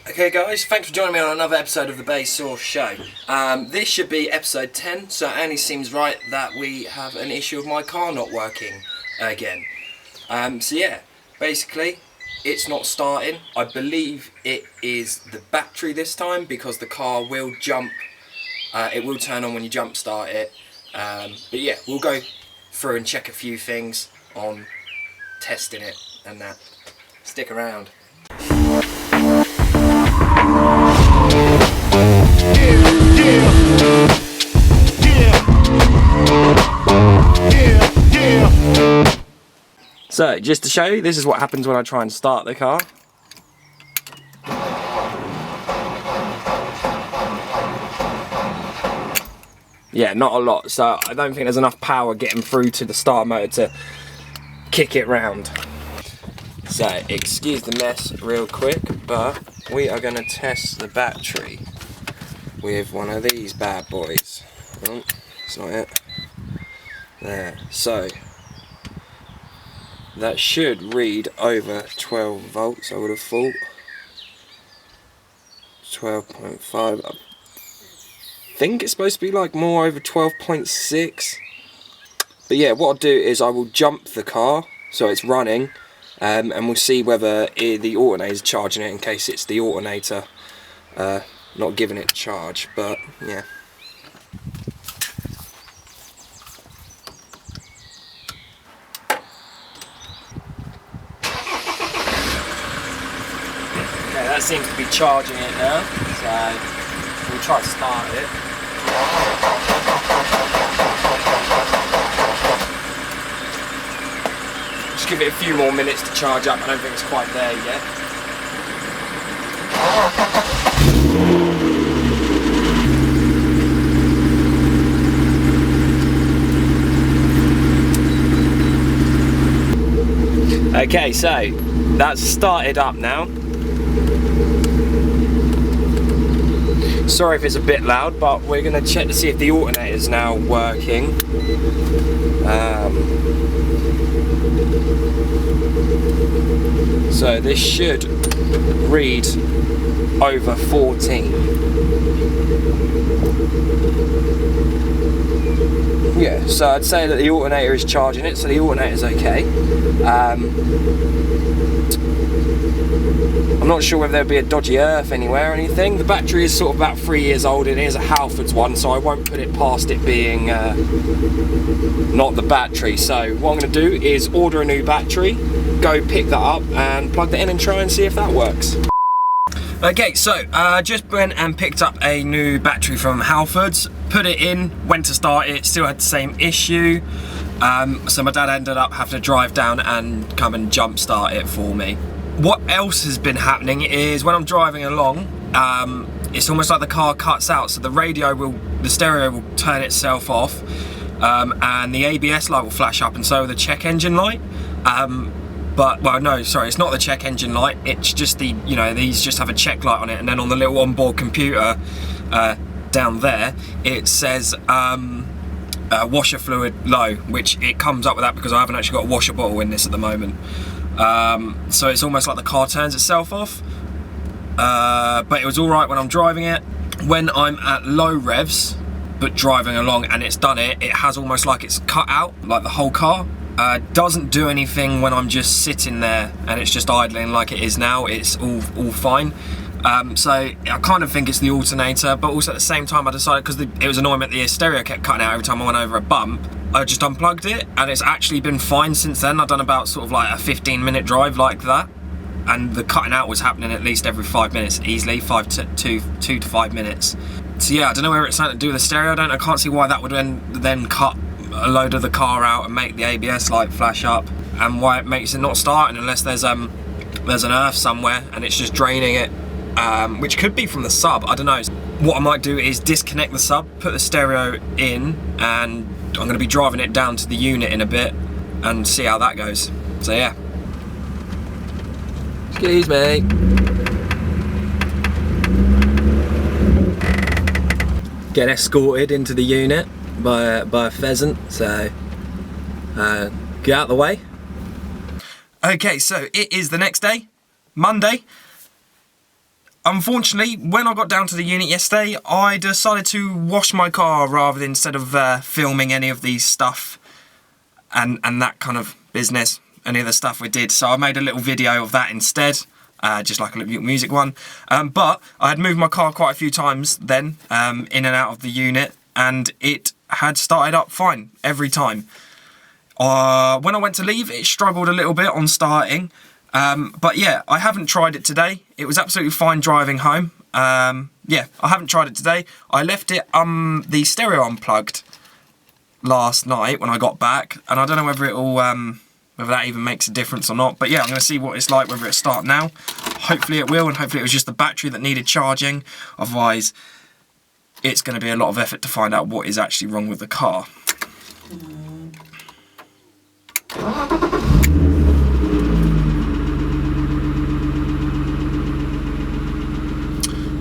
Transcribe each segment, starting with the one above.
Okay guys, thanks for joining me on another episode of the Bae Sauce Show. This should be episode 10, so it only seems right that we have an issue of my car not working again. So yeah, basically, it's not starting. I believe it is the battery this time because the car will jump. It will turn on when you jump start it. But yeah, we'll go through and check a few things on testing it and that. Stick around. So, just to show you, this is what happens when I try and start the car. Yeah, not a lot, so I don't think there's enough power getting through to the start motor to kick it round. So, excuse the mess real quick, but we are going to test the battery with one of these bad boys. Oh, that's not it. There. So, that should read over 12 volts, I would have thought. 12.5. I think it's supposed to be like more over 12.6. But yeah, what I'll do is I will jump the car so it's running. And we'll see whether the alternator is charging it in case it's the alternator not giving it charge, but yeah. Okay, that seems to be charging it now, so we'll try to start it. Give it a few more minutes to charge up. I don't think it's quite there yet. Okay, so that's started up now. Sorry if it's a bit loud, but we're going to check to see if the alternator is now working. So this should read over 14. Yeah, so I'd say that the alternator is charging it, so the alternator is okay. I'm not sure whether there'll be a dodgy earth anywhere or anything. The battery is sort of about 3 years old and it is a Halfords one, so I won't put it past it being not the battery. So what I'm going to do is order a new battery, go pick that up and plug that in and try and see if that works. Okay, so just went and picked up a new battery from Halfords, put it in, went to start it, still had the same issue. So my dad ended up having to drive down and come and jump start it for me. What else has been happening is when I'm driving along, it's almost like the car cuts out, so the stereo will turn itself off, and the ABS light will flash up, and so will the check engine light. Well, no, sorry, it's not the check engine light, it's just the, these just have a check light on it, and then on the little onboard computer down there, it says washer fluid low, which it comes up with that because I haven't actually got a washer bottle in this at the moment. So it's almost like the car turns itself off, but it was alright when I'm driving it. When I'm at low revs, but driving along and it's done it, it has almost like it's cut out, like the whole car. Doesn't do anything when I'm just sitting there and it's just idling like it is now. It's all fine. So I kind of think it's the alternator, but also at the same time I decided, because it was annoying that the stereo kept cutting out every time I went over a bump, I just unplugged it and it's actually been fine since then. I've done about sort of like a 15-minute drive like that, and the cutting out was happening at least every 5 minutes, easily 2 to 5 minutes. So yeah, I don't know whether it's something to do with the stereo. I can't see why that would then cut a load of the car out and make the ABS light flash up, and why it makes it not starting unless there's an earth somewhere and it's just draining it, which could be from the sub, I don't know. What I might do is disconnect the sub, put the stereo in, and I'm going to be driving it down to the unit in a bit and see how that goes. So yeah. Excuse me. Get escorted into the unit by a pheasant, so get out of the way. Okay, so it is the next day, Monday. unfortunately, when I got down to the unit yesterday, I decided to wash my car rather than instead of filming any of these stuff and that kind of business, any of the stuff we did. So I made a little video of that instead, just like a little music one. But I had moved my car quite a few times then, in and out of the unit, and it had started up fine every time. When I went to leave, it struggled a little bit on starting. But yeah, I haven't tried it today. It was absolutely fine driving home. Yeah, I haven't tried it today. I left it the stereo unplugged last night when I got back, and I don't know whether it'll whether that even makes a difference or not. But yeah, I'm going to see what it's like, whether it start now. Hopefully it will, and hopefully it was just the battery that needed charging. Otherwise, it's going to be a lot of effort to find out what is actually wrong with the car.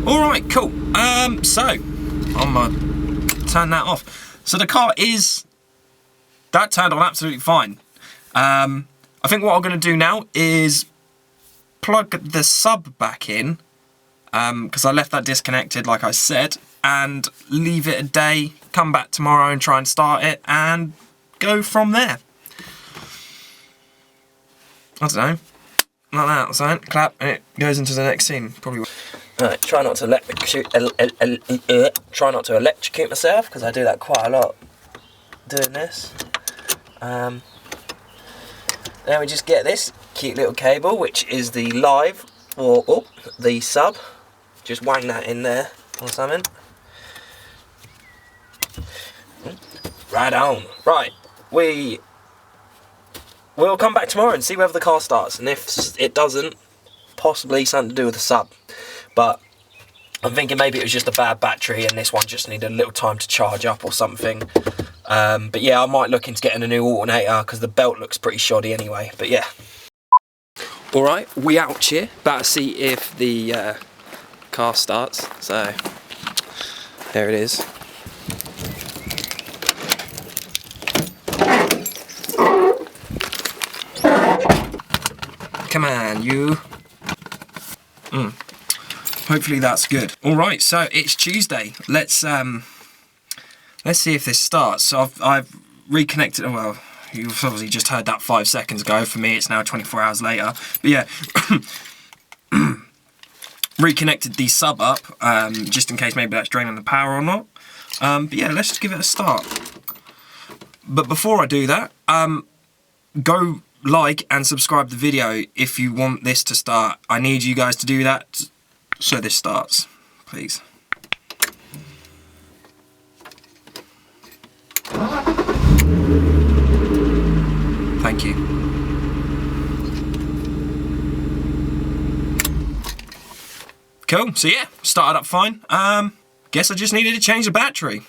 Alright, cool. So, I'm going to turn that off. So the car that turned on absolutely fine. I think what I'm going to do now is plug the sub back in, because I left that disconnected like I said, and leave it a day, come back tomorrow and try and start it, and go from there. I don't know. Like that, so clap, and it goes into the next scene. Probably. Right, try not to electrocute myself, because I do that quite a lot doing this. Then we just get this cute little cable, which is the live or the sub. Just wang that in there or something. Right on. Right, we'll come back tomorrow and see whether the car starts, and if it doesn't, possibly something to do with the sub. But I'm thinking maybe it was just a bad battery and this one just needed a little time to charge up or something. But yeah, I might look into getting a new alternator because the belt looks pretty shoddy anyway. But yeah. Alright, we out here. About to see if the car starts. So, there it is. Come on, you. Hopefully that's good. Alright, so it's Tuesday. Let's see if this starts. So I've reconnected. Well, you've obviously just heard that 5 seconds ago. For me, it's now 24 hours later. But yeah, reconnected the sub up, just in case maybe that's draining the power or not. But yeah, let's just give it a start. But before I do that, go like and subscribe the video if you want this to start. I need you guys to do that so this starts, please. Thank you. Cool, so yeah, started up fine. Guess I just needed to change the battery.